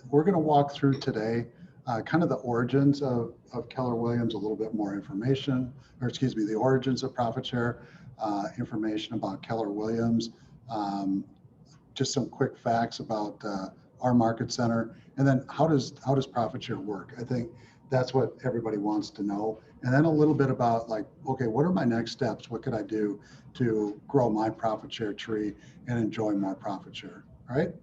we're going to walk through today kind of the origins of Keller Williams, a little bit more information, or excuse me, the origins of profit share, information about Keller Williams, just some quick facts about our market center, and then how does profit share work? I think that's what everybody wants to know. And then a little bit about like, okay, what are my next steps? What could I do to grow my profit share tree and enjoy more profit share? All right.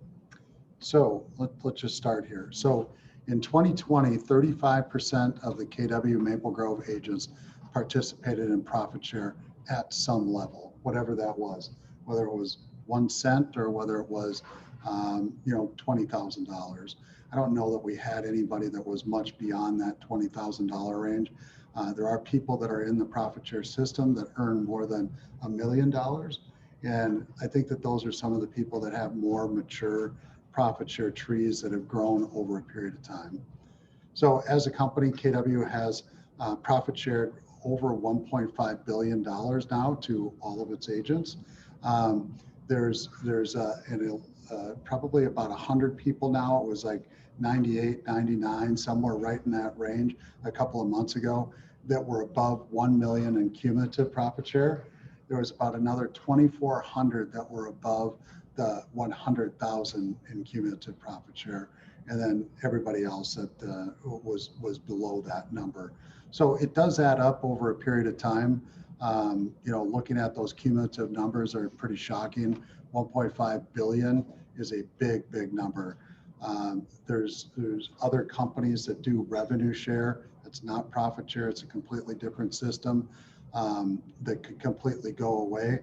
So let's just start here. So in 2020, 35% of the KW Maple Grove agents participated in profit share at some level, whatever that was, whether it was 1 cent or whether it was, $20,000. I don't know that we had anybody that was much beyond that $20,000 range. There are people that are in the profit share system that earn more than $1 million. And I think that those are some of the people that have more mature profit share trees that have grown over a period of time. So as a company, KW has profit shared over $1.5 billion now to all of its agents. There's probably about 100 people now. It was like 98, 99, somewhere right in that range a couple of months ago that were above 1 million in cumulative profit share. There was about another 2,400 that were above the 100,000 in cumulative profit share, and then everybody else that was below that number. So it does add up over a period of time. Looking at those cumulative numbers are pretty shocking. 1.5 billion is a big number. There's other companies that do revenue share. It's not profit share. It's a completely different system that could completely go away.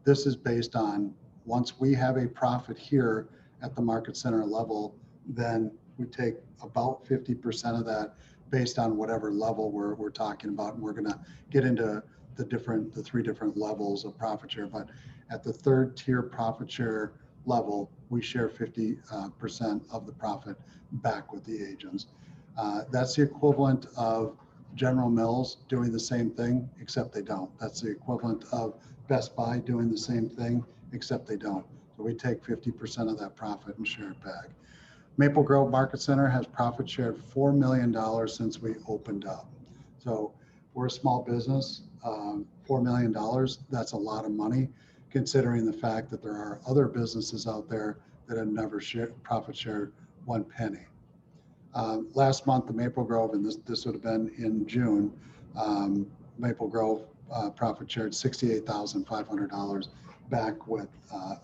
This is based on once we have a profit here at the market center level, then we take about 50% of that based on whatever level we're talking about. And we're going to get into the 3 different levels of profit share. But at the 3rd tier profit share level, we share 50% of the profit back with the agents. That's the equivalent of General Mills doing the same thing, except they don't. That's the equivalent of Best Buy doing the same thing, except they don't. So we take 50% of that profit and share it back. Maple Grove Market Center has profit shared $4 million since we opened up. So we're a small business. $4 million, that's a lot of money, considering the fact that there are other businesses out there that have never profit shared 1 penny. Last month, the Maple Grove, and this would have been in June, Maple Grove profit shared $68,500 back with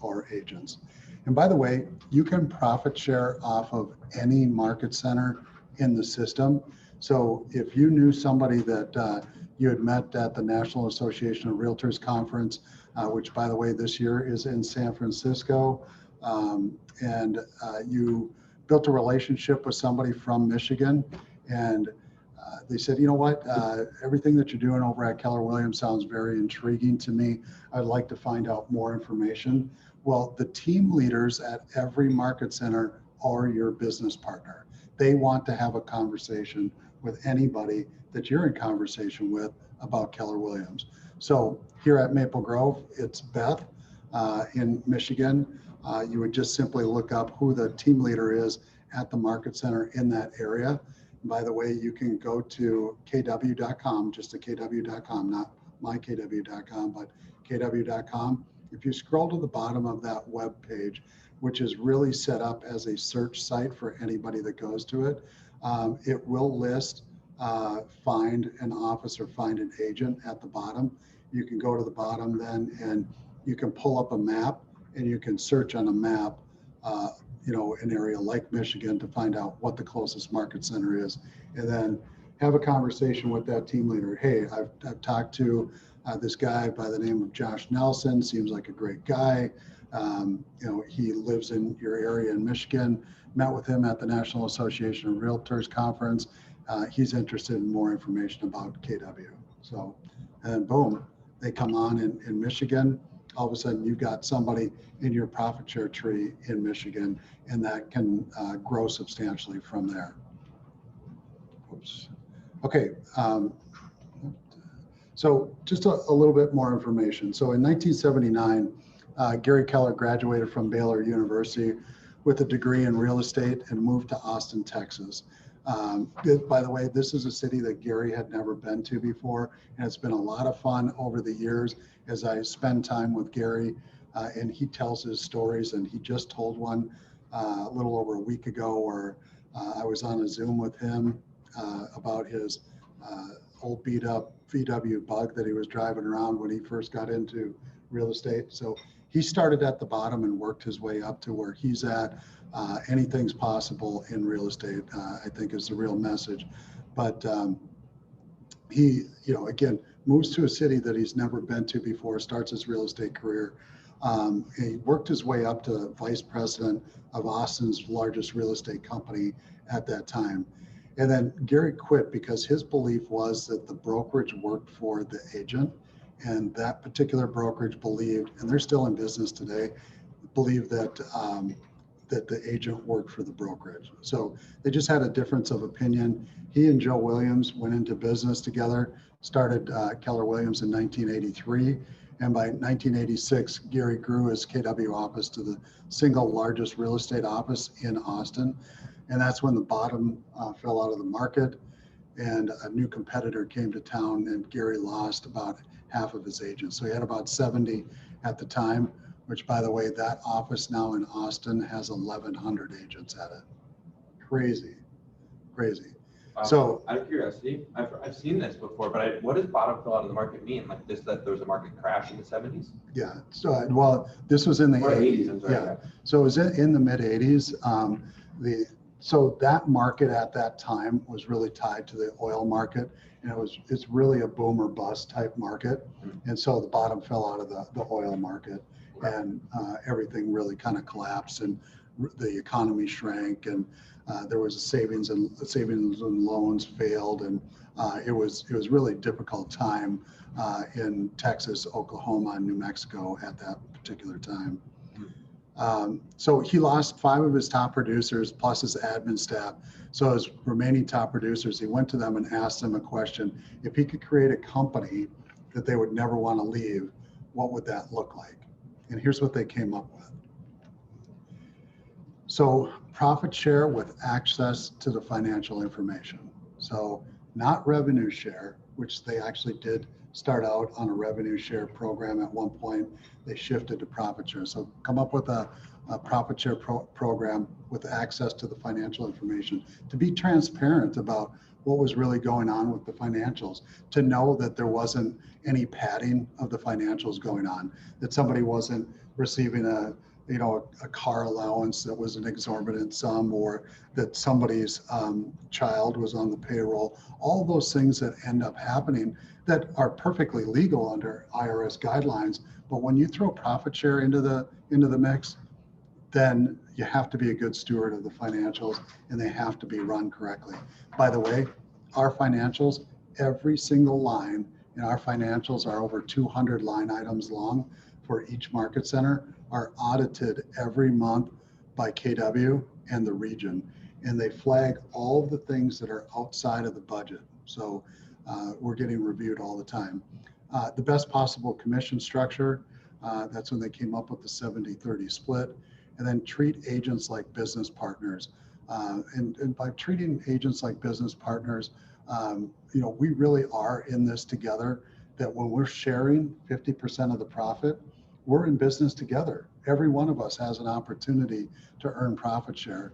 our agents. And by the way, you can profit share off of any market center in the system. So if you knew somebody that you had met at the National Association of Realtors Conference, which by the way, this year is in San Francisco, and you built a relationship with somebody from Michigan, and they said, you know what, everything that you're doing over at Keller Williams sounds very intriguing to me. I'd like to find out more information. Well, the team leaders at every market center are your business partner. They want to have a conversation with anybody that you're in conversation with about Keller Williams. So here at Maple Grove, it's Beth in Michigan. You would just simply look up who the team leader is at the market center in that area. By the way, you can go to kw.com, just to kw.com, not mykw.com, but kw.com. If you scroll to the bottom of that web page, which is really set up as a search site for anybody that goes to it, it will list find an office or find an agent at the bottom. You can go to the bottom then and you can pull up a map and you can search on a map an area like Michigan to find out what the closest market center is, and then have a conversation with that team leader. Hey, I've talked to this guy by the name of Josh Nelson, seems like a great guy. He lives in your area in Michigan, met with him at the National Association of Realtors Conference. He's interested in more information about KW. So, and boom, they come on in Michigan. All of a sudden you've got somebody in your profit share tree in Michigan, and that can grow substantially from there. Oops. Okay. So just a little bit more information. So in 1979, Gary Keller graduated from Baylor University with a degree in real estate and moved to Austin, Texas. By the way, this is a city that Gary had never been to before, and it's been a lot of fun over the years as I spend time with Gary, and he tells his stories, and he just told one a little over a week ago where I was on a Zoom with him about his old beat up VW Bug that he was driving around when he first got into real estate. So he started at the bottom and worked his way up to where he's at. Anything's possible in real estate, I think is the real message. But he, again, moves to a city that he's never been to before, starts his real estate career. He worked his way up to vice president of Austin's largest real estate company at that time. And then Gary quit because his belief was that the brokerage worked for the agent. And that particular brokerage believed, and they're still in business today, believed that that the agent worked for the brokerage. So they just had a difference of opinion. He and Joe Williams went into business together, started Keller Williams in 1983. And by 1986, Gary grew his KW office to the single largest real estate office in Austin. And that's when the bottom fell out of the market and a new competitor came to town, and Gary lost about half of his agents. So he had about 70 at the time, which, by the way, that office now in Austin has 1,100 agents at it. Crazy, crazy. So out of curiosity, I've seen this before, but what does bottom fell out of the market mean? Like this, that there was a market crash in the 70s? Yeah, so well, this was in the 80s. I'm sorry. Yeah, so it was in the mid 80s. So that market at that time was really tied to the oil market, and it's really a boom or bust type market. And so the bottom fell out of the oil market, and everything really kind of collapsed, and the economy shrank, and there was a savings and loans failed, and it was really difficult time in Texas, Oklahoma, and New Mexico at that particular time. So he lost 5 of his top producers plus his admin staff. So his remaining top producers, he went to them and asked them a question: if he could create a company that they would never want to leave, what would that look like? And here's what they came up with. So profit share with access to the financial information. So not revenue share, which they actually did start out on a revenue share program at one point. They shifted to profit share. So come up with a profit share program with access to the financial information, to be transparent about what was really going on with the financials, to know that there wasn't any padding of the financials going on, that somebody wasn't receiving a car allowance that was an exorbitant sum, or that somebody's child was on the payroll. All those things that end up happening that are perfectly legal under IRS guidelines, but when you throw profit share into the mix, then you have to be a good steward of the financials, and they have to be run correctly. By the way, our financials, every single line in our financials are over 200 line items long for each market center, are audited every month by KW and the region, and they flag all the things that are outside of the budget. So we're getting reviewed all the time. The best possible commission structure, that's when they came up with the 70-30 split, and then treat agents like business partners. And by treating agents like business partners, we really are in this together, that when we're sharing 50% of the profit, we're in business together. Every one of us has an opportunity to earn profit share.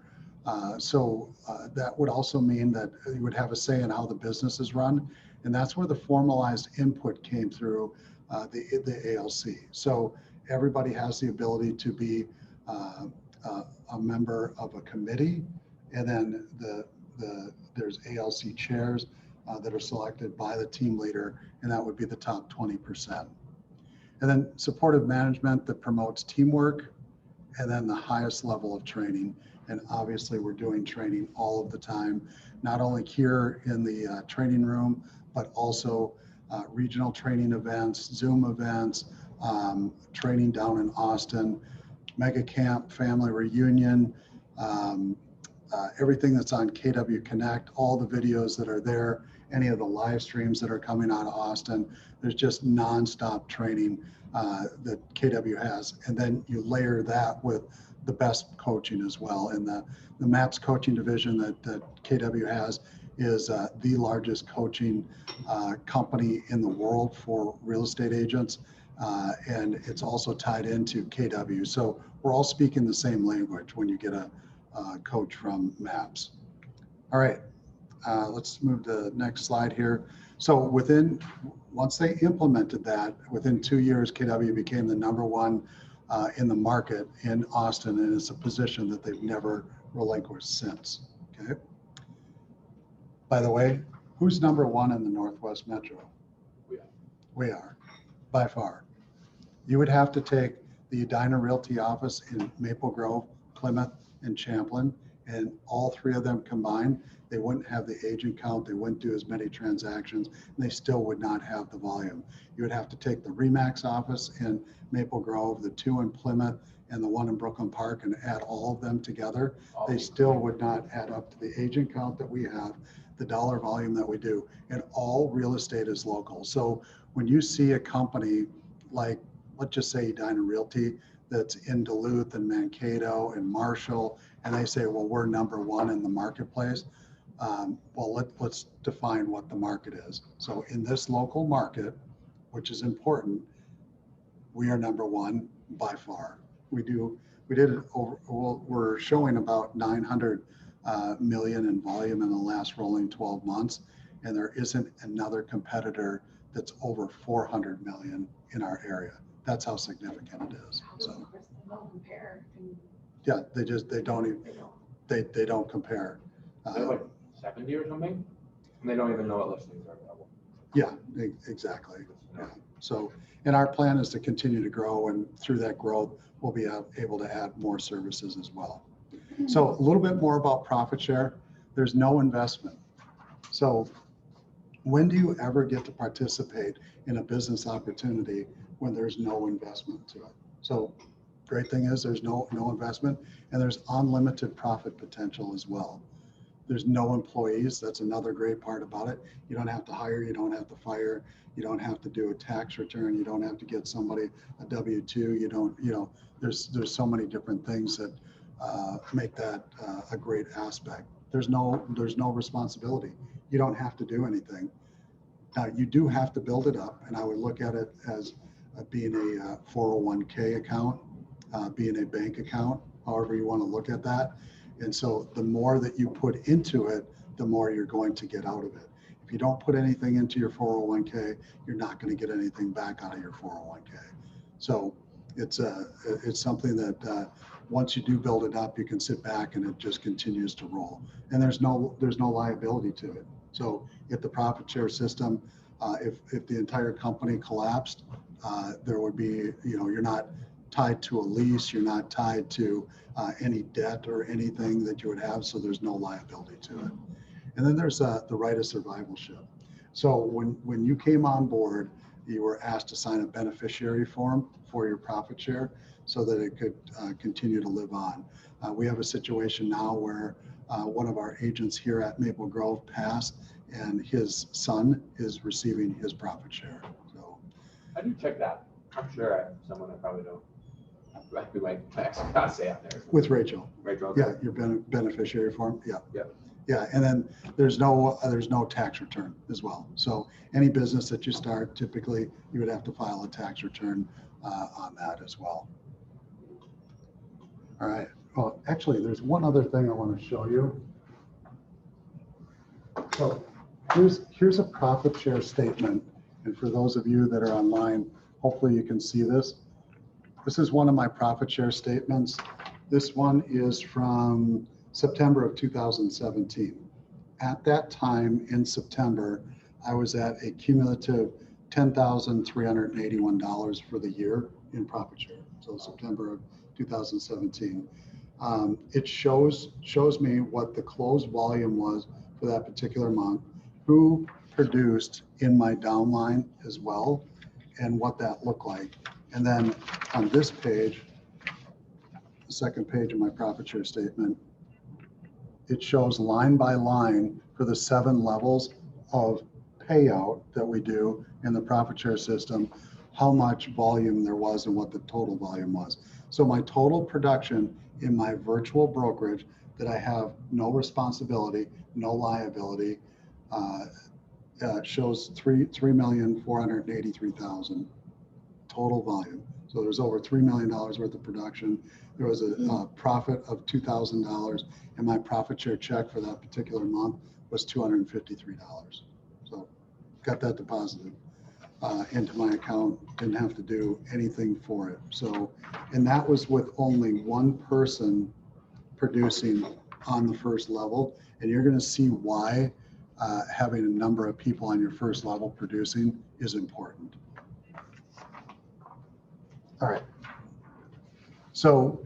So that would also mean that you would have a say in how the business is run. And that's where the formalized input came through the ALC. So everybody has the ability to be a member of a committee, and then there's ALC chairs that are selected by the team leader, and that would be the top 20%. And then supportive management that promotes teamwork, and then the highest level of training. And obviously we're doing training all of the time, not only here in the training room, but also regional training events, Zoom events, training down in Austin, Mega Camp, family reunion, everything that's on KW Connect, all the videos that are there, any of the live streams that are coming out of Austin. There's just nonstop training that KW has. And then you layer that with the best coaching as well. And the MAPS coaching division that KW has is the largest coaching company in the world for real estate agents. And it's also tied into KW. So we're all speaking the same language when you get a coach from MAPS. All right, let's move to the next slide here. So once they implemented that, within 2 years, KW became the #1 in the market in Austin, and it's a position that they've never relinquished since. Okay. By the way, who's #1 in the Northwest Metro? We are, by far. You would have to take the Edina Realty office in Maple Grove, Plymouth, and Champlin, and all three of them combined, they wouldn't have the agent count, they wouldn't do as many transactions, and they still would not have the volume. You would have to take the RE/MAX office in Maple Grove, the 2 in Plymouth, and the 1 in Brooklyn Park, and add all of them together. They still would not add up to the agent count that we have, the dollar volume that we do, and all real estate is local. So when you see a company like, let's just say Edina Realty, that's in Duluth and Mankato and Marshall, and they say, well, we're #1 in the marketplace. Well, let's define what the market is. So in this local market, which is important, we are #1 by far. We did it over, we're showing about 900 million in volume in the last rolling 12 months. And there isn't another competitor that's over 400 million in our area. That's how significant it is. So yeah, they don't compare. They're like 70 or something, and they don't even know what listings are available. Yeah, exactly. Yeah. So, and our plan is to continue to grow, and through that growth, we'll be able to add more services as well. So a little bit more about profit share. There's no investment. So when do you ever get to participate in a business opportunity when there's no investment to it? So great thing is there's no investment, and there's unlimited profit potential as well. There's no employees. That's another great part about it. You don't have to hire, you don't have to fire, you don't have to do a tax return, you don't have to get somebody a W-2, there's so many different things that make that a great aspect. There's no responsibility. You don't have to do anything. Now you do have to build it up, and I would look at it as being a 401k account, being a bank account, however you want to look at that. And so the more that you put into it, the more you're going to get out of it. If you don't put anything into your 401k, you're not going to get anything back out of your 401k. So it's something that once you do build it up, you can sit back and it just continues to roll. And there's no liability to it. So if the profit share system, if the entire company collapsed, there would be, you're not tied to a lease, you're not tied to any debt or anything that you would have, so there's no liability to it. And then there's the right of survivalship. So when you came on board, you were asked to sign a beneficiary form for your profit share so that it could continue to live on. We have a situation now where one of our agents here at Maple Grove passed, and his son is receiving his profit share. So how do you check that? I'm sure I have someone I probably don't. I might actually not say out there. With Rachel. Rachel. Yeah, your beneficiary form. Yeah. Yeah. Yeah, and then there's no tax return as well. So any business that you start, typically you would have to file a tax return on that as well. All right. Well, actually, there's one other thing I want to show you. So here's a profit share statement, and for those of you that are online, hopefully you can see this. This is one of my profit share statements. This one is from September of 2017. At that time in September, I was at a cumulative $10,381 for the year in profit share. So September of 2017. It shows me what the closed volume was for that particular month, who produced in my downline as well, and what that looked like. And then on this page, the second page of my profit share statement, it shows line by line for the 7 levels of payout that we do in the profit share system, how much volume there was and what the total volume was. So my total production in my virtual brokerage that I have no responsibility, no liability, shows 3,483,000 total volume. So there's over $3 million worth of production. There was a profit of $2,000, and my profit share check for that particular month was $253. So got that deposited into my account, didn't have to do anything for it. So, and that was with only one person producing on the first level. And you're going to see why having a number of people on your first level producing is important. All right. So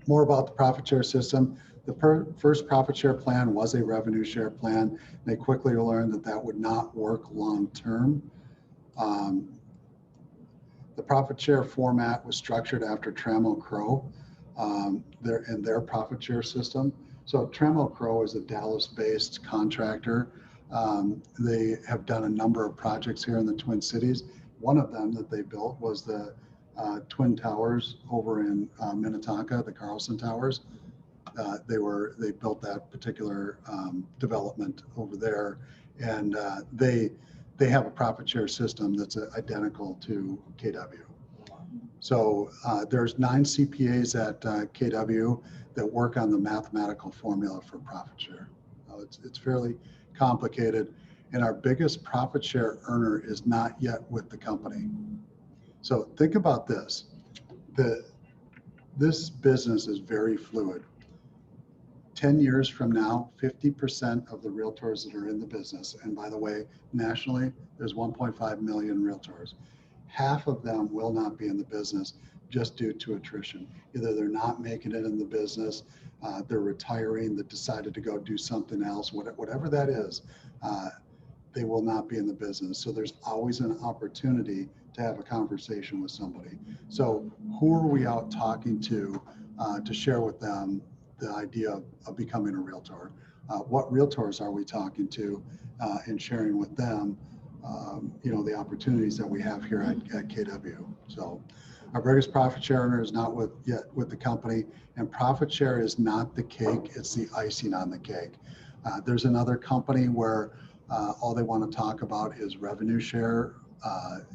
more about the profit share system. The first profit share plan was a revenue share plan. They quickly learned that that would not work long term. The profit share format was structured after Trammell Crow, their profit share system. So Trammell Crow is a Dallas-based contractor. They have done a number of projects here in the Twin Cities. One of them that they built was the Twin Towers over in Minnetonka, the Carlson Towers. They built that particular development over there, and they have a profit share system that's identical to KW. So there's 9 CPAs at KW that work on the mathematical formula for profit share. It's fairly complicated, and our biggest profit share earner is not yet with the company. So think about this. This business is very fluid. 10 years from now, 50% of the realtors that are in the business, and by the way, nationally, there's 1.5 million realtors. Half of them will not be in the business just due to attrition. Either they're not making it in the business, they're retiring, they decided to go do something else, whatever that is, they will not be in the business. So there's always an opportunity to have a conversation with somebody. So who are we out talking to share with them the idea of becoming a realtor? What realtors are we talking to and sharing with them the opportunities that we have here at KW. So our biggest profit share earner is not yet with the company, and profit share is not the cake, it's the icing on the cake. There's another company where all they want to talk about is revenue share,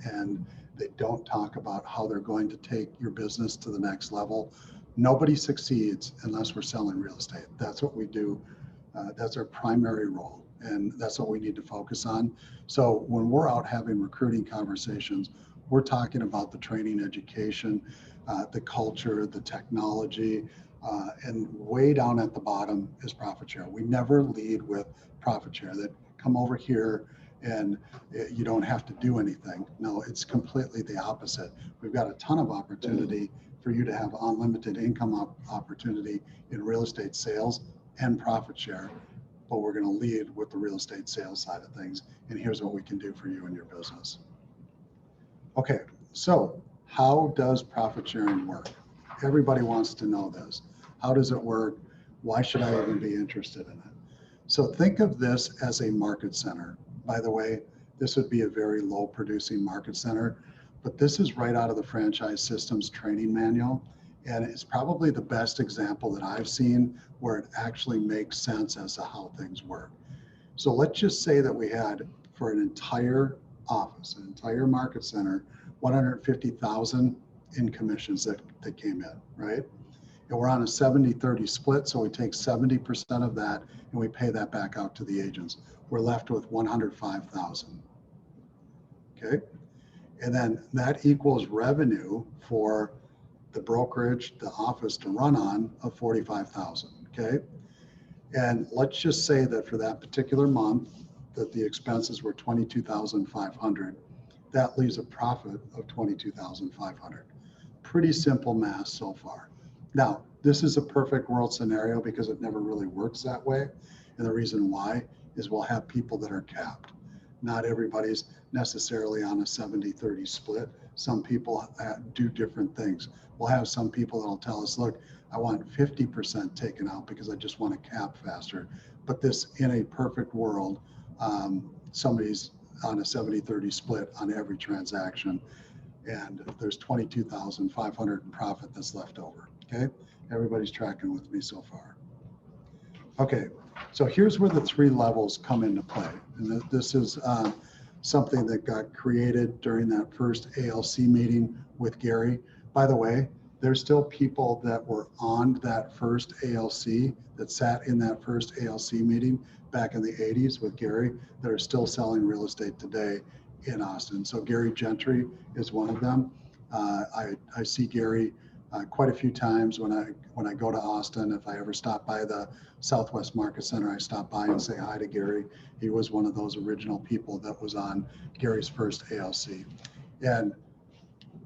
and they don't talk about how they're going to take your business to the next level. Nobody succeeds unless we're selling real estate. That's what we do. That's our primary role, and that's what we need to focus on. So when we're out having recruiting conversations, we're talking about the training, education, the culture, the technology, and way down at the bottom is profit share. We never lead with profit share, that come over here and you don't have to do anything. No, it's completely the opposite. We've got a ton of opportunity for you to have unlimited income opportunity in real estate sales and profit share, but we're going to lead with the real estate sales side of things. And here's what we can do for you and your business. Okay, so how does profit sharing work? Everybody wants to know this. How does it work? Why should I even be interested in it? So think of this as a market center. By the way, this would be a very low producing market center, but this is right out of the franchise systems training manual. And it's probably the best example that I've seen where it actually makes sense as to how things work. So let's just say that we had, for an entire office, an entire market center, 150,000 in commissions that came in, right? And we're on a 70-30 split, so we take 70% of that and we pay that back out to the agents. We're left with 105,000. Okay, and then that equals revenue for the brokerage, the office to run on of 45,000. Okay, and let's just say that for that particular month that the expenses were 22,500. That leaves a profit of 22,500. Pretty simple math so far. Now, this is a perfect world scenario because it never really works that way. And the reason why is we'll have people that are capped. Not everybody's necessarily on a 70-30 split. Some people do different things. We'll have some people that'll tell us, look, I want 50% taken out because I just want to cap faster. But this, in a perfect world, somebody's on a 70-30 split on every transaction. And there's 22,500 in profit that's left over. Okay, everybody's tracking with me so far. Okay, so here's where the 3 levels come into play. And this is something that got created during that first ALC meeting with Gary. By the way, there's still people that were on that first ALC, that sat in that first ALC meeting back in the 80s with Gary, that are still selling real estate today in Austin. So Gary Gentry is one of them. I see Gary quite a few times when I go to Austin. If I ever stop by the Southwest Market Center, I stop by and say hi to Gary. He was one of those original people that was on Gary's first ALC. And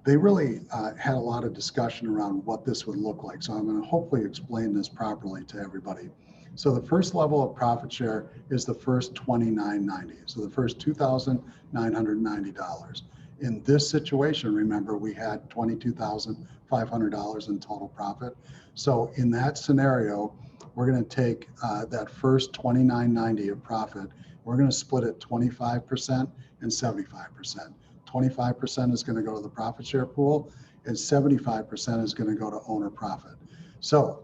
they really had a lot of discussion around what this would look like. So I'm going to hopefully explain this properly to everybody. So the first level of profit share is the first $29.90. So the first $2,990. In this situation, remember, we had $22,500 in total profit. So in that scenario, we're going to take that first $29.90 of profit. We're going to split it 25% and 75%. 25% is going to go to the profit share pool, and 75% is going to go to owner profit. So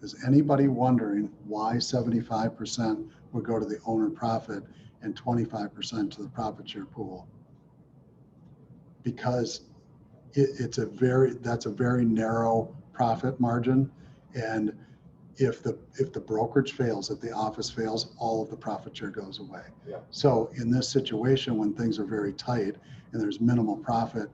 is anybody wondering why 75% would go to the owner profit and 25% to the profit share pool? Because that's a very narrow profit margin, and if the brokerage fails, if the office fails, all of the profit share goes away. Yeah. So in this situation, when things are very tight and there's minimal profit,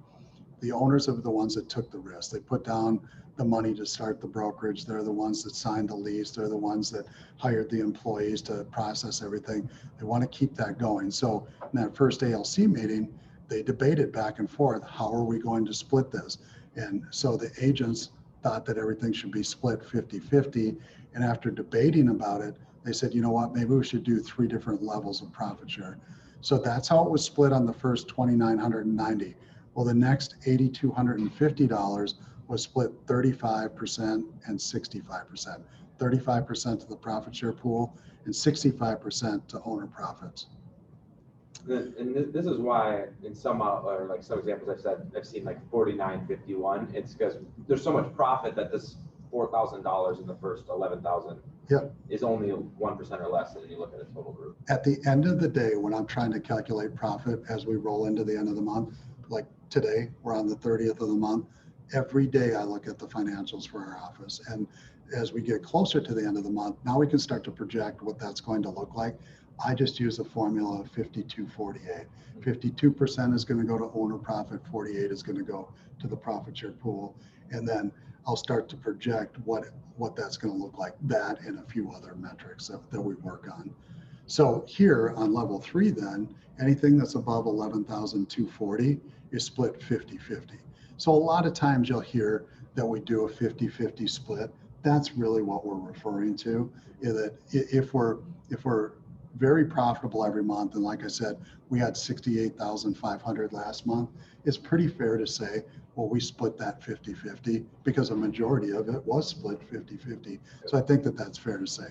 the owners are the ones that took the risk. They put down the money to start the brokerage. They're the ones that signed the lease. They're the ones that hired the employees to process everything. They want to keep that going. So in that first ALC meeting, they debated back and forth, how are we going to split this? And so the agents thought that everything should be split 50-50. And after debating about it, they said, you know what, maybe we should do 3 different levels of profit share. So that's how it was split on the first $2,990. Well, the next $8,250 was split 35% and 65%. 35% to the profit share pool and 65% to owner profits. And this is why in some or like some examples I've seen like 49-51. It's because there's so much profit that this $4,000 in the first 11,000 is only 1% or less than you look at a total group. At the end of the day, when I'm trying to calculate profit as we roll into the end of the month, like today, we're on the 30th of the month. Every day I look at the financials for our office, and as we get closer to the end of the month, now we can start to project what that's going to look like. I just use a formula of 52-48. 52% is going to go to owner profit, 48 is going to go to the profit share pool, and then I'll start to project what that's going to look like, that and a few other metrics that we work on. So here on level 3 then, anything that's above 11,240 is split 50-50. So a lot of times you'll hear that we do a 50-50 split. That's really what we're referring to, is that if we're very profitable every month, and like I said, we had 68,500 last month, it's pretty fair to say, well, we split that 50-50 because a majority of it was split 50-50. So I think that that's fair to say.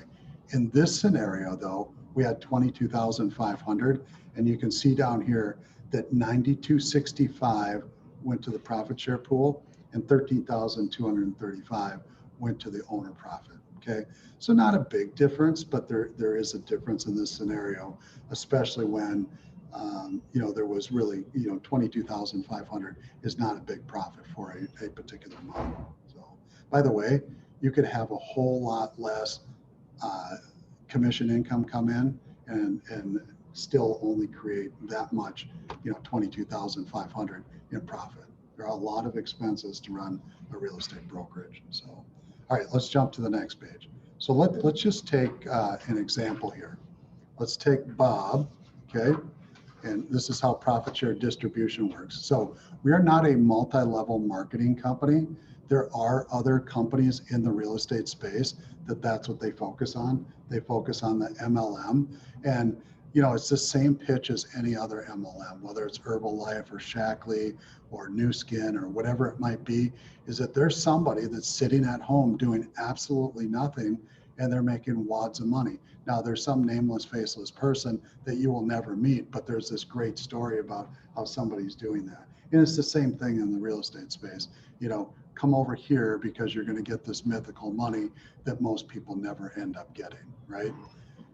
In this scenario though, we had 22,500, and you can see down here that 9,265 went to the profit share pool and 13,235 went to the owner profit. Okay, so not a big difference, but there is a difference in this scenario, especially when there was really 22,500 is not a big profit for a particular month. So by the way, you could have a whole lot less commission income come in and still only create that much, 22,500 in profit. There are a lot of expenses to run a real estate brokerage. So, all right, let's jump to the next page. So let's just take an example here. Let's take Bob, okay? And this is how profit share distribution works. So we are not a multi-level marketing company. There are other companies in the real estate space that's what they focus on. They focus on the MLM, and it's the same pitch as any other MLM, whether it's Herbalife or Shackley or New Skin or whatever it might be, is that there's somebody that's sitting at home doing absolutely nothing, and they're making wads of money. Now there's some nameless, faceless person that you will never meet, but there's this great story about how somebody's doing that. And it's the same thing in the real estate space. You know, come over here because you're going to get this mythical money that most people never end up getting, right?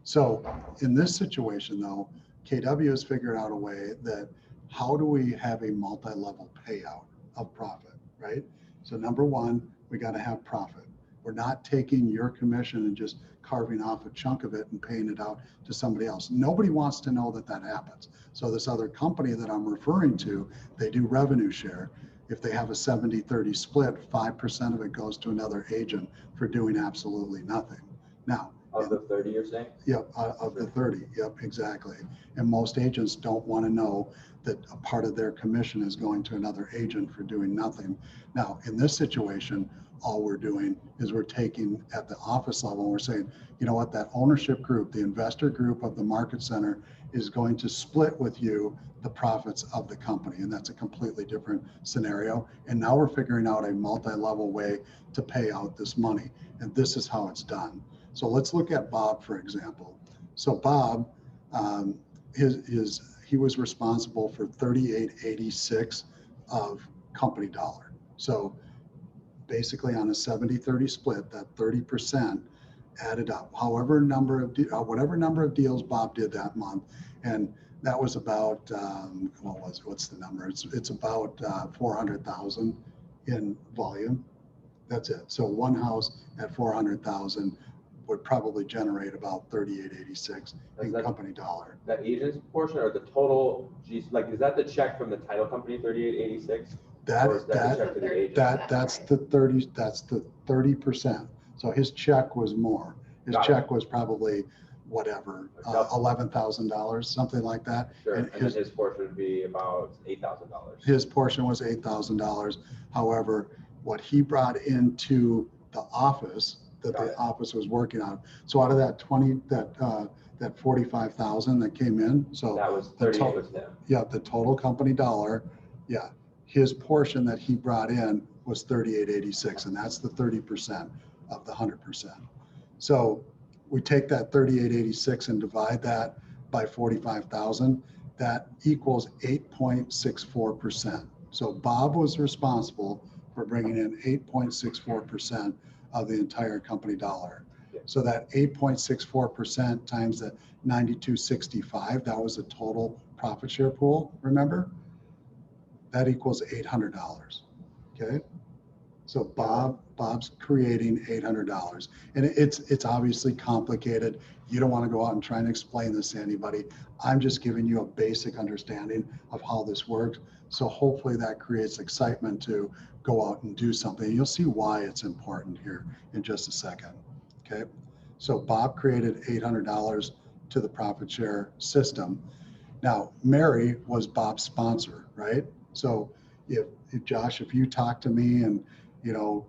So in this situation though, KW has figured out a way that how do we have a multi-level payout of profit, right? So number one, we got to have profit. We're not taking your commission and just carving off a chunk of it and paying it out to somebody else. Nobody wants to know that that happens. So this other company that I'm referring to, they do revenue share. If they have a 70-30 split, 5% of it goes to another agent for doing absolutely nothing. Now, Of the 30 you're saying? Yep, of the 30, yep, exactly. And most agents don't want to know that a part of their commission is going to another agent for doing nothing. Now, in this situation, all we're doing is we're taking at the office level, we're saying, you know what, that ownership group, the investor group of the market center is going to split with you the profits of the company. And that's a completely different scenario. And now we're figuring out a multi-level way to pay out this money. And this is how it's done. So let's look at Bob, for example. So Bob, he was responsible for 3886 of company dollar. So basically on a 70-30 split, that 30% added up, whatever number of deals Bob did that month. And that was about, what's the number? It's about 400,000 in volume. That's it. So one house at 400,000 would probably generate about 3886 in company dollar. That agent's portion or the total, like, is that the check from the title company, 3886? That's the 30%. So his check was more. His check was probably whatever, $11,000, something like that. Sure. And his portion would be about $8,000. His portion was $8,000. However, what he brought into the office that the office was working on. So out of that 45,000 that came in, so that was 30%. Yeah, the total company dollar, yeah, his portion that he brought in was 3886, and that's the 30% of the 100%. So we take that 3886 and divide that by 45,000. That equals 8.64%. So Bob was responsible for bringing in 8.64% of the entire company dollar. So that 8.64% times the 9265, that was the total profit share pool, remember? That equals $800, okay? So Bob's creating $800. And it's obviously complicated. You don't want to go out and try and explain this to anybody. I'm just giving you a basic understanding of how this works. So hopefully that creates excitement to go out and do something. You'll see why it's important here in just a second, okay? So Bob created $800 to the profit share system. Now, Mary was Bob's sponsor, right? So if Josh, if you talk to me and you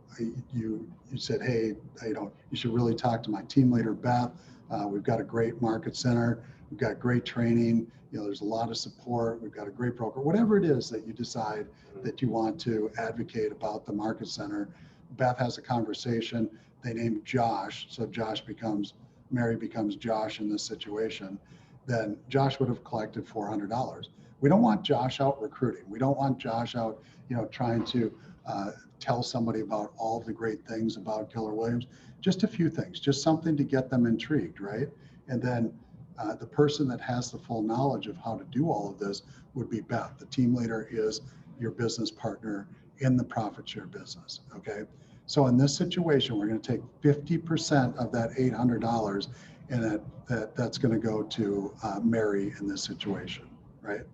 said, hey, you should really talk to my team leader, Beth. We've got a great market center. We've got great training. There's a lot of support. We've got a great broker. Whatever it is that you decide that you want to advocate about the market center, Beth has a conversation. They name Josh. So Mary becomes Josh in this situation. Then Josh would have collected $400. We don't want Josh out recruiting. We don't want Josh out, trying to tell somebody about all the great things about Keller Williams. Just a few things, just something to get them intrigued, right? And then the person that has the full knowledge of how to do all of this would be Beth. The team leader is your business partner in the profit share business, okay? So in this situation, we're going to take 50% of that $800 and that's going to go to Mary in this situation, right?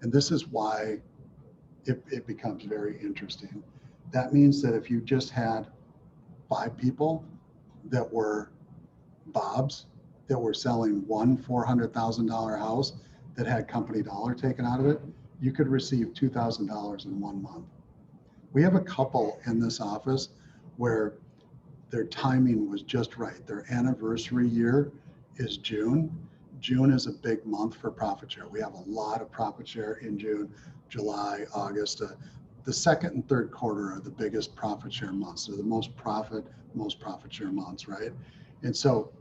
And this is why it becomes very interesting. That means that if you just had 5 people that were Bob's, that were selling one $400,000 house that had company dollar taken out of it, you could receive $2,000 in 1 month. We have a couple in this office where their timing was just right. Their anniversary year is June. June is a big month for profit share. We have a lot of profit share in June, July, August. The second and third quarter are the biggest profit share months. They're the most profit share months, right? And so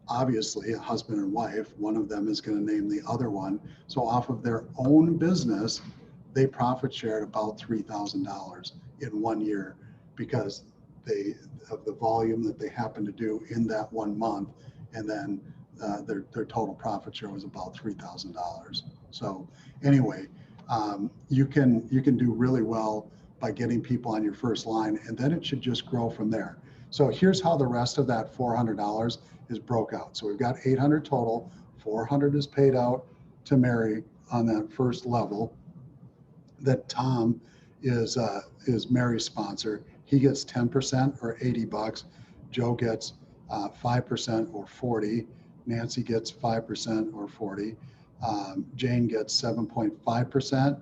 obviously a husband and wife, one of them is going to name the other one. So off of their own business, they profit shared about $3,000 in 1 year because of the volume that they happen to do in that 1 month. And then their total profit share was about $3,000. So anyway, you can do really well by getting people on your first line, and then it should just grow from there. So here's how the rest of that $400 is broke out. So we've got 800 total, 400 is paid out to Mary on that first level. That Tom is Mary's sponsor. He gets 10% or $80. Joe gets 5% or 40. Nancy gets 5% or 40. Jane gets 7.5%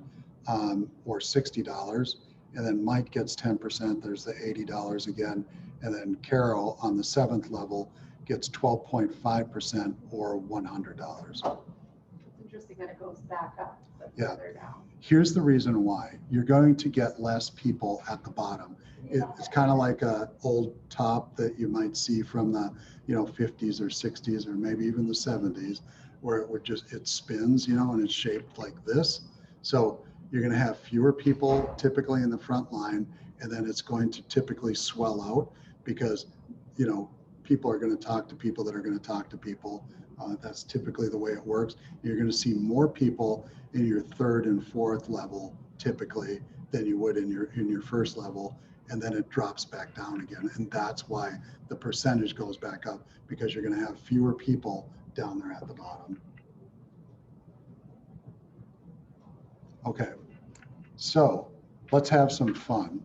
or $60. And then Mike gets 10%. There's the $80 again. And then Carol on the 7th level gets 12.5% or $100. It's interesting that it goes back up. Yeah. Down. Here's the reason why. You're going to get less people at the bottom. It's kind of like a old top that you might see from the 50s or 60s or maybe even the 70s, where it spins, and it's shaped like this. So you're going to have fewer people typically in the front line, and then it's going to typically swell out because people are going to talk to people that are going to talk to people. That's typically the way it works. You're going to see more people in your 3rd and 4th level typically than you would in your first level, and then it drops back down again. And that's why the percentage goes back up, because you're going to have fewer people down there at the bottom. Okay, so let's have some fun.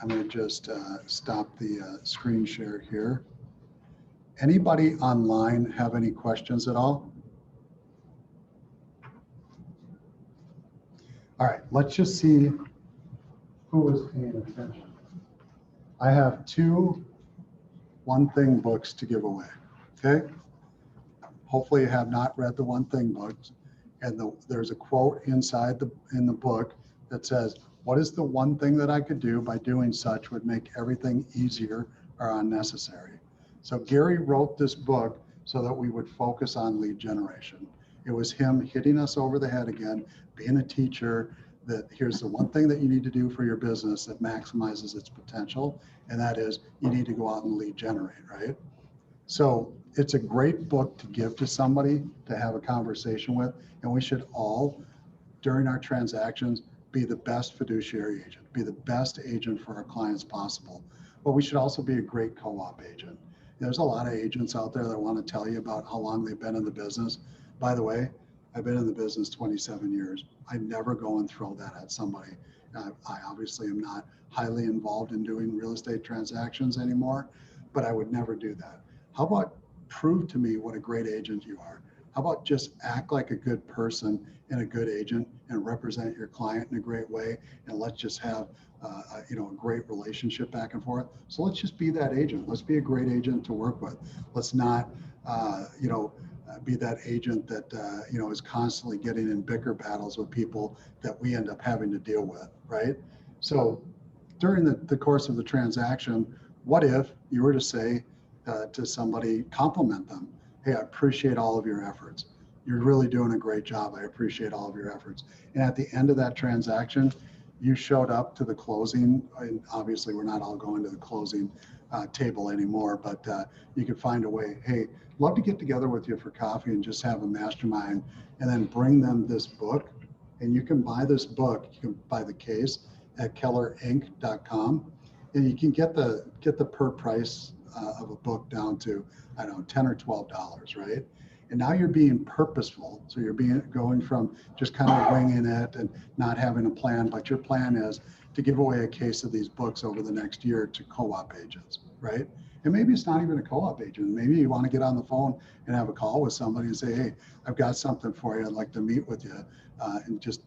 I'm going to just stop the screen share here. Anybody online have any questions at all? All right, let's just see who is paying attention. I have 2 One Thing books to give away, okay? Hopefully you have not read the One Thing books, and there's a quote inside in the book that says, what is the one thing that I could do by doing such would make everything easier or unnecessary? So Gary wrote this book so that we would focus on lead generation. It was him hitting us over the head again, being a teacher, that here's the one thing that you need to do for your business that maximizes its potential, and that is you need to go out and lead generate, right? So it's a great book to give to somebody to have a conversation with, and we should all, during our transactions, be the best fiduciary agent, be the best agent for our clients possible. But we should also be a great co-op agent. There's a lot of agents out there that want to tell you about how long they've been in the business. By the way, I've been in the business 27 years. I never go and throw that at somebody. I obviously am not highly involved in doing real estate transactions anymore, but I would never do that. How about prove to me what a great agent you are? How about just act like a good person and a good agent and represent your client in a great way, and let's just have a great relationship back and forth. So let's just be that agent. Let's be a great agent to work with. Let's not be that agent that is constantly getting in bicker battles with people that we end up having to deal with, right? So during the course of the transaction, what if you were to say to somebody, compliment them, hey, I appreciate all of your efforts. You're really doing a great job. I appreciate all of your efforts. And at the end of that transaction, you showed up to the closing, and obviously we're not all going to the closing table anymore, but you could find a way, hey, love to get together with you for coffee and just have a mastermind, and then bring them this book. And you can buy this book, you can buy the case at kellerinc.com, and you can get the per price of a book down to, I don't know, $10 or $12, right? And now you're being purposeful. So you're going from just kind of winging it and not having a plan, but your plan is to give away a case of these books over the next year to co-op agents, right? And maybe it's not even a co-op agent. Maybe you want to get on the phone and have a call with somebody and say, hey, I've got something for you. I'd like to meet with you. And just,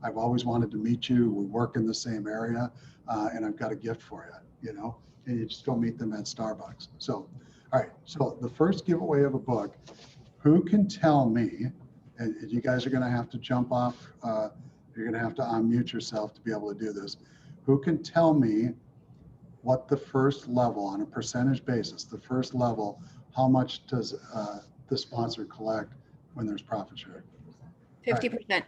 I've always wanted to meet you. We work in the same area, and I've got a gift for you, and you just go meet them at Starbucks. So, all right. So the first giveaway of a book, who can tell me, and you guys are going to have to jump off, you're going to have to unmute yourself to be able to do this. Who can tell me what the first level on a percentage basis, the first level, how much does the sponsor collect when there's profit share? 50%.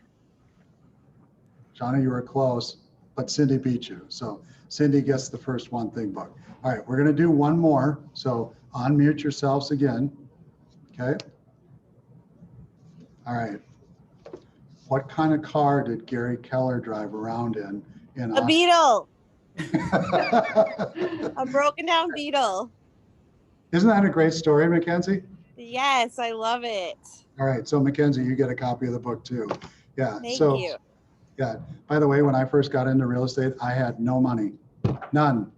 Shauna, you were close, but Cindy beat you. So Cindy gets the first one thing book. All right, we're going to do one more. So unmute yourselves again. Okay. All right. What kind of car did Gary Keller drive around in A Beetle, Austin? a broken down Beetle. Isn't that a great story, Mackenzie? Yes, I love it. All right, so Mackenzie, you get a copy of the book too. Yeah. Thank so, you. Yeah. By the way, when I first got into real estate, I had no money, none,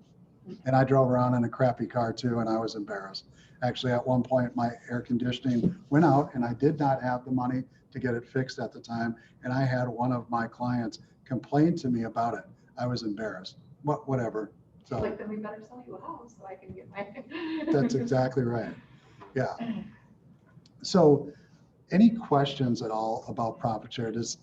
and I drove around in a crappy car too, and I was embarrassed. Actually, at one point, my air conditioning went out, and I did not have the money to get it fixed at the time, and I had one of my clients complain to me about it. I was embarrassed. Whatever. So Like, then we better sell you a house so I can get my. that's exactly right. Yeah. So, any questions at all about profit share? Does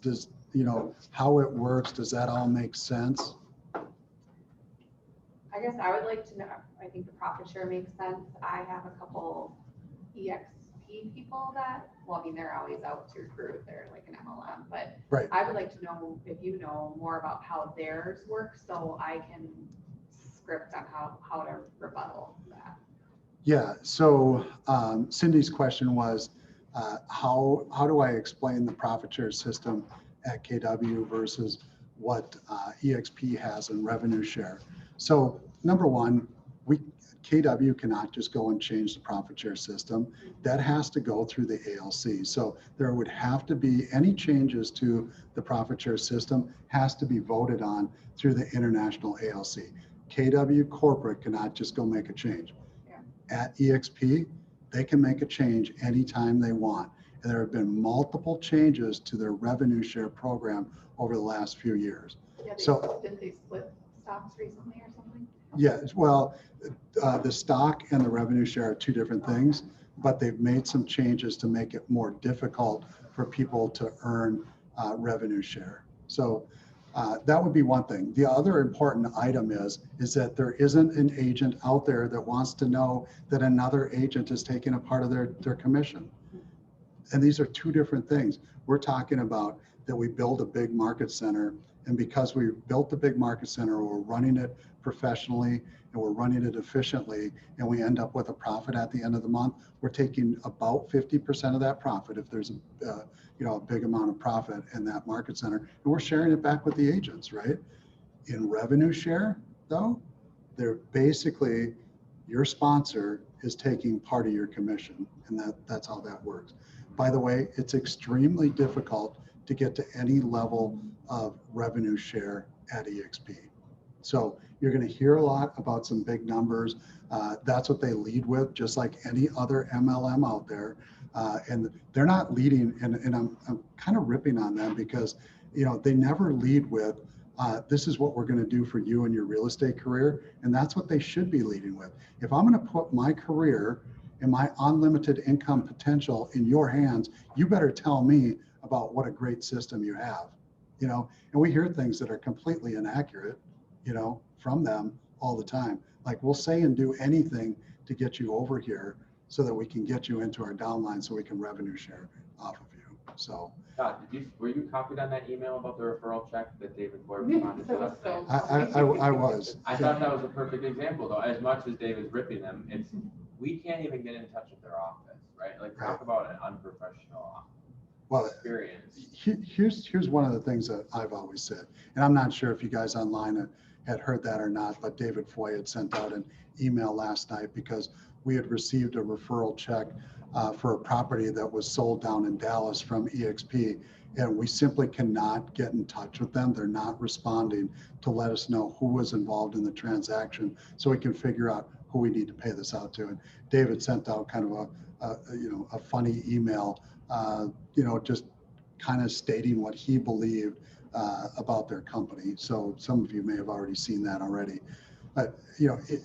you know how it works? Does that all make sense? I guess I would like to know, I think the profit share makes sense. I have a couple EXP people that, well, I mean, they're always out to recruit, they're like an MLM, but Right. I would like to know if you know more about how theirs works, so I can script on how to rebuttal that. Yeah. So Cindy's question was, how do I explain the profit share system at KW versus what EXP has in revenue share? So number one, KW cannot just go and change the profit share system. That has to go through the ALC. So there would have to be any changes to the profit share system has to be voted on through the international ALC. KW corporate cannot just go make a change. Yeah. At EXP, they can make a change anytime they want. And there have been multiple changes to their revenue share program over the last few years. Yeah, So- didn't they split stocks recently or something? Yeah, well, the stock and the revenue share are two different things, but they've made some changes to make it more difficult for people to earn revenue share. So that would be one thing. The other important item is that there isn't an agent out there that wants to know that another agent is taking a part of their commission. And these are two different things. We're talking about that we build a big market center, and because we built the big market center, we're running it professionally and we're running it efficiently, and we end up with a profit at the end of the month. We're taking about 50% of that profit if there's a big amount of profit in that market center, and we're sharing it back with the agents, right? In revenue share, though, they're basically your sponsor is taking part of your commission, and that's how that works. By the way, it's extremely difficult to get to any level of revenue share at EXP. So you're going to hear a lot about some big numbers. That's what they lead with, just like any other MLM out there. And they're not leading, and I'm kind of ripping on them because, they never lead with, this is what we're going to do for you in your real estate career. And that's what they should be leading with. If I'm going to put my career and my unlimited income potential in your hands, you better tell me about what a great system you have, and we hear things that are completely inaccurate, from them all the time. Like, we'll say and do anything to get you over here so that we can get you into our downline so we can revenue share off of you. So Todd, were you copied on that email about the referral check that David Boyer responded to last night? I was. I thought that was a perfect example, though. As much as David's ripping them, we can't even get in touch with their office, right? Like, talk about an unprofessional experience. Here's one of the things that I've always said, and I'm not sure if you guys online had heard that or not, but David Foy had sent out an email last night because we had received a referral check for a property that was sold down in Dallas from EXP, and we simply cannot get in touch with them. They're not responding to let us know who was involved in the transaction so we can figure out who we need to pay this out to. And David sent out kind of a funny email, just kind of stating what he believed about their company. So some of you may have already seen that already. But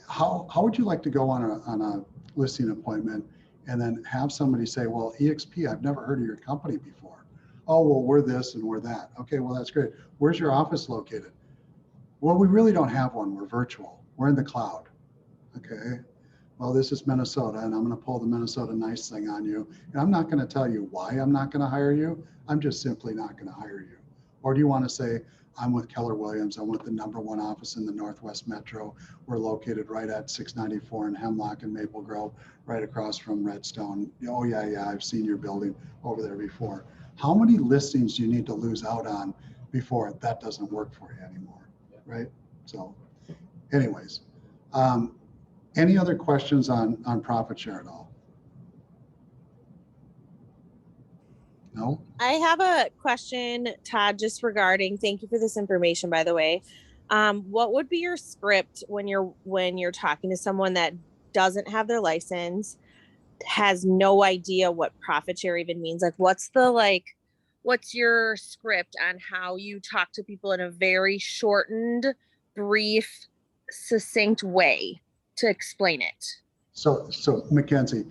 how would you like to go on a listing appointment and then have somebody say, well, EXP, I've never heard of your company before. Oh, well, we're this and we're that. Okay, well, that's great. Where's your office located? Well, we really don't have one. We're virtual. We're in the cloud. Okay. Well, this is Minnesota, and I'm going to pull the Minnesota nice thing on you. And I'm not going to tell you why I'm not going to hire you. I'm just simply not going to hire you. Or do you want to say, I'm with Keller Williams. I'm with the #1 office in the Northwest Metro. We're located right at 694 in Hemlock and Maple Grove, right across from Redstone. Oh, yeah, I've seen your building over there before. How many listings do you need to lose out on before that doesn't work for you anymore, right? So anyways, any other questions on profit share at all? No? I have a question, Todd, just regarding, thank you for this information, by the way. What would be your script when you're talking to someone that doesn't have their license, has no idea what profit share even means? Like, what's your script on how you talk to people in a very shortened, brief, succinct way to explain it? So Mackenzie,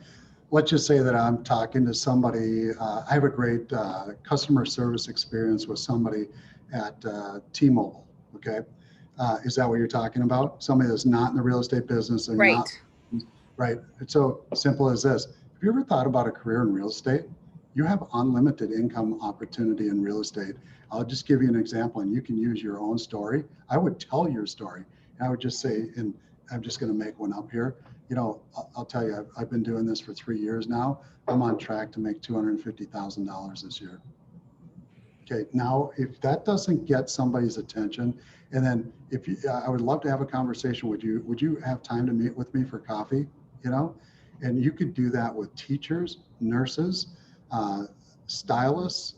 let's just say that I'm talking to somebody. I have a great customer service experience with somebody at T-Mobile. Okay, is that what you're talking about? Somebody that's not in the real estate business and Right. not right. It's so simple as this. Have you ever thought about a career in real estate? You have unlimited income opportunity in real estate. I'll just give you an example, and you can use your own story. I would tell your story, and I would just say, and I'm just going to make one up here. You know, I'll tell you, I've been doing this for 3 years now. I'm on track to make $250,000 this year. Okay, now if that doesn't get somebody's attention, and then if you, I would love to have a conversation with you. Would you have time to meet with me for coffee? You know, and you could do that with teachers, nurses, stylists,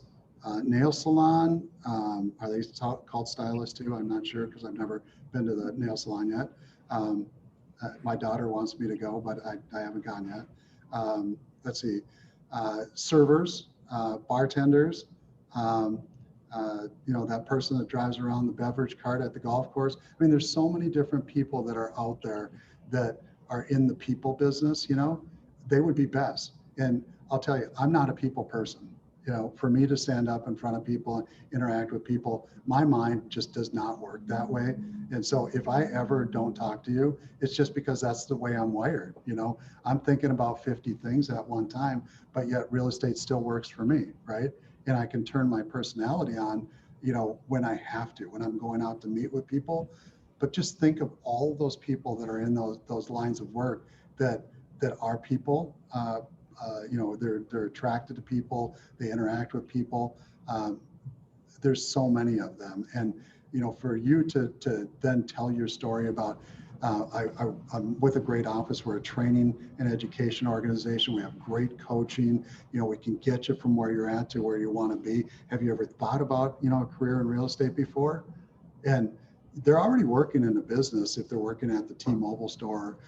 nail salon. Are they called stylists too? I'm not sure because I've never been to the nail salon yet. My daughter wants me to go, but I haven't gone yet. Let's see, servers, bartenders, you know, that person that drives around the beverage cart at the golf course. I mean, there's so many different people that are out there that are in the people business, you know, they would be best. And I'll tell you, I'm not a people person. You know, for me to stand up in front of people and interact with people, my mind just does not work that way. And so if I ever don't talk to you, it's just because that's the way I'm wired. You know, I'm thinking about 50 things at one time, but yet real estate still works for me, right? And I can turn my personality on, you know, when I have to, when I'm going out to meet with people. But just think of all those people that are in those lines of work that are people. You know, they're attracted to people, they interact with people. There's so many of them. And, you know, for you to then tell your story about, I'm with a great office. We're a training and education organization. We have great coaching. You know, we can get you from where you're at to where you want to be. Have you ever thought about, you know, a career in real estate before? And they're already working in a business if they're working at the T-Mobile store.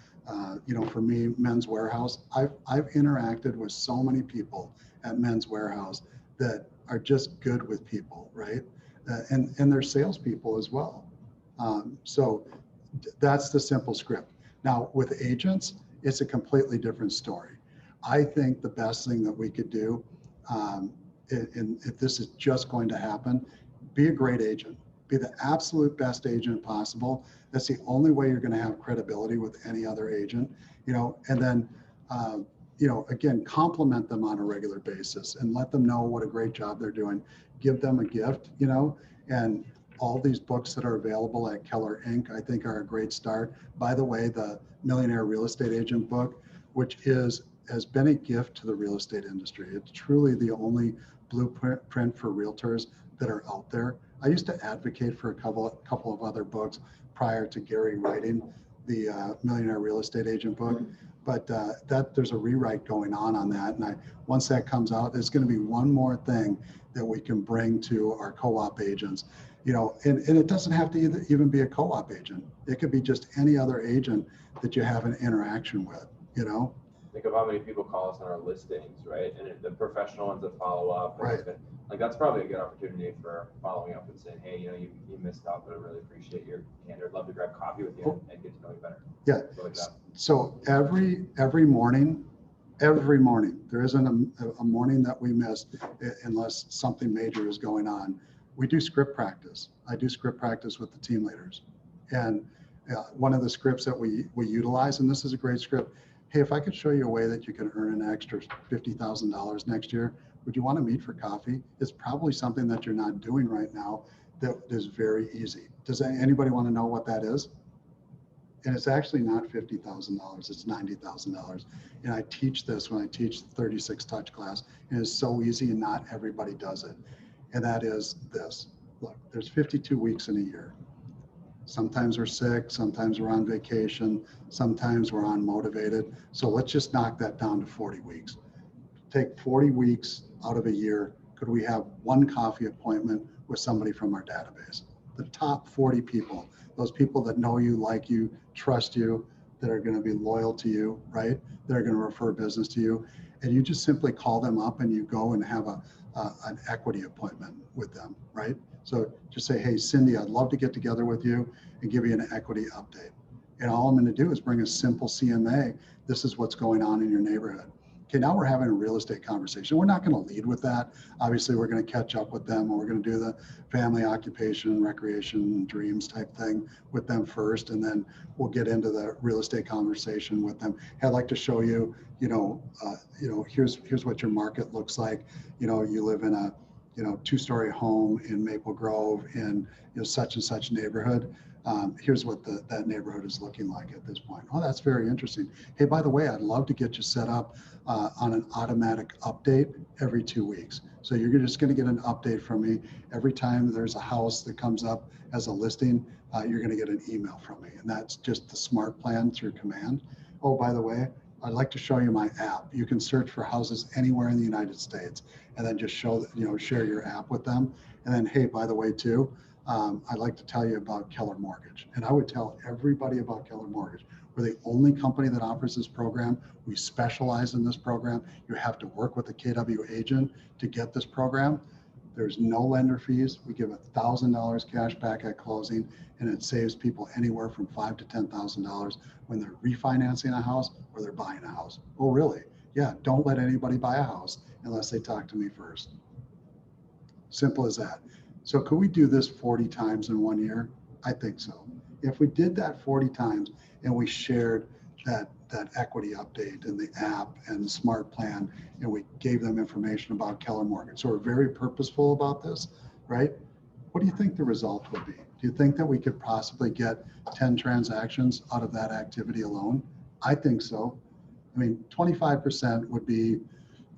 You know, for me, Men's Warehouse, I've interacted with so many people at Men's Warehouse that are just good with people, right? And they're salespeople as well. So that's the simple script. Now with agents, it's a completely different story. I think the best thing that we could do, and if this is just going to happen, be a great agent. Be the absolute best agent possible. That's the only way you're going to have credibility with any other agent, you know, and then, you know, again, compliment them on a regular basis and let them know what a great job they're doing. Give them a gift, you know, and all these books that are available at Keller Inc., I think are a great start. By the way, the Millionaire Real Estate Agent book, which has been a gift to the real estate industry. It's truly the only blueprint for realtors that are out there. I used to advocate for a couple of other books prior to Gary writing the Millionaire Real Estate Agent book, but that there's a rewrite going on that. And once that comes out, there's going to be one more thing that we can bring to our co-op agents. You know, and it doesn't have to even be a co-op agent. It could be just any other agent that you have an interaction with, you know. Think of how many people call us on our listings, right? And the professional ones that follow up, Right. Like that's probably a good opportunity for following up and saying, hey, you know, you missed out, but I really appreciate your candor. I'd love to grab coffee with you and get to know you better. Yeah. Like that. So every morning, there isn't a morning that we miss unless something major is going on. We do script practice. I do script practice with the team leaders, and One of the scripts that we utilize, and this is a great script. Hey, if I could show you a way that you can earn an extra $50,000 next year, would you want to meet for coffee? It's probably something that you're not doing right now that is very easy. Does anybody want to know what that is? And it's actually not $50,000, it's $90,000. And I teach this when I teach the 36 touch class, and it's so easy and not everybody does it. And that is this. Look, there's 52 weeks in a year. Sometimes we're sick, sometimes we're on vacation, sometimes we're unmotivated. So let's just knock that down to 40 weeks. Take 40 weeks out of a year. Could we have one coffee appointment with somebody from our database? The top 40 people, those people that know you, like you, trust you, that are going to be loyal to you, right? That are going to refer business to you. And you just simply call them up and you go and have an equity appointment with them, right? So just say, hey, Cindy, I'd love to get together with you and give you an equity update. And all I'm going to do is bring a simple CMA. This is what's going on in your neighborhood. Okay, now we're having a real estate conversation. We're not going to lead with that. Obviously, we're going to catch up with them, and we're going to do the family, occupation, recreation, dreams type thing with them first, and then we'll get into the real estate conversation with them. Hey, I'd like to show you, here's what your market looks like. You live in a, 2-story home in Maple Grove in such and such neighborhood. Here's what that neighborhood is looking like at this point. Oh, that's very interesting. Hey, by the way, I'd love to get you set up on an automatic update every 2 weeks. So you're just going to get an update from me every time there's a house that comes up as a listing. You're going to get an email from me, and that's just the smart plan through command. Oh, by the way, I'd like to show you my app. You can search for houses anywhere in the United States, and then just share your app with them. And then, hey, by the way, too, I'd like to tell you about Keller Mortgage. And I would tell everybody about Keller Mortgage. We're the only company that offers this program. We specialize in this program. You have to work with a KW agent to get this program. There's no lender fees. We give $1,000 cash back at closing, and it saves people anywhere from $5,000 to $10,000 when they're refinancing a house or they're buying a house. Oh, really? Yeah, don't let anybody buy a house unless they talk to me first. Simple as that. So could we do this 40 times in 1 year? I think so. If we did that 40 times and we shared that equity update in the app and the smart plan, and we gave them information about Keller Mortgage. So we're very purposeful about this, right? What do you think the result would be? Do you think that we could possibly get 10 transactions out of that activity alone? I think so. I mean, 25% would be,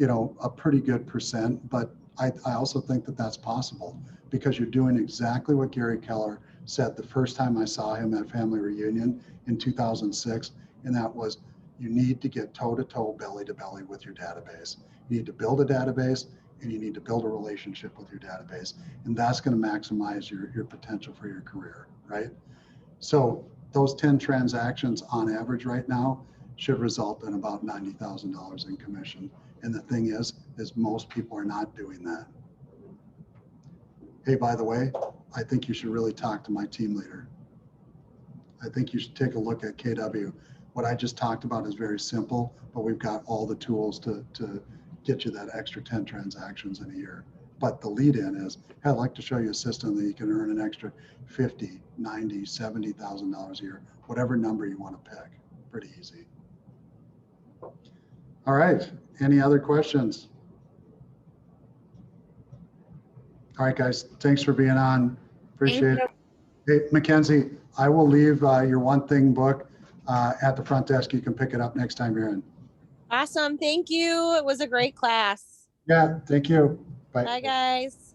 a pretty good percent, but I also think that that's possible because you're doing exactly what Gary Keller said the first time I saw him at Family Reunion in 2006. And that was, you need to get toe-to-toe, belly-to-belly with your database. You need to build a database, and you need to build a relationship with your database. And that's going to maximize your potential for your career, right? So those 10 transactions on average right now should result in about $90,000 in commission. And the thing is most people are not doing that. Hey, by the way, I think you should really talk to my team leader. I think you should take a look at KW. What I just talked about is very simple, but we've got all the tools to get you that extra 10 transactions in a year. But the lead in is, hey, I'd like to show you a system that you can earn an extra $50,000, $90,000, $70,000 a year, whatever number you want to pick. Pretty easy. All right, any other questions? All right, guys, thanks for being on. Appreciate it. Hey, Mackenzie, I will leave your one thing book at the front desk. You can pick it up next time you're in. Awesome. Thank you. It was a great class. Yeah, thank you. Bye. Bye, guys.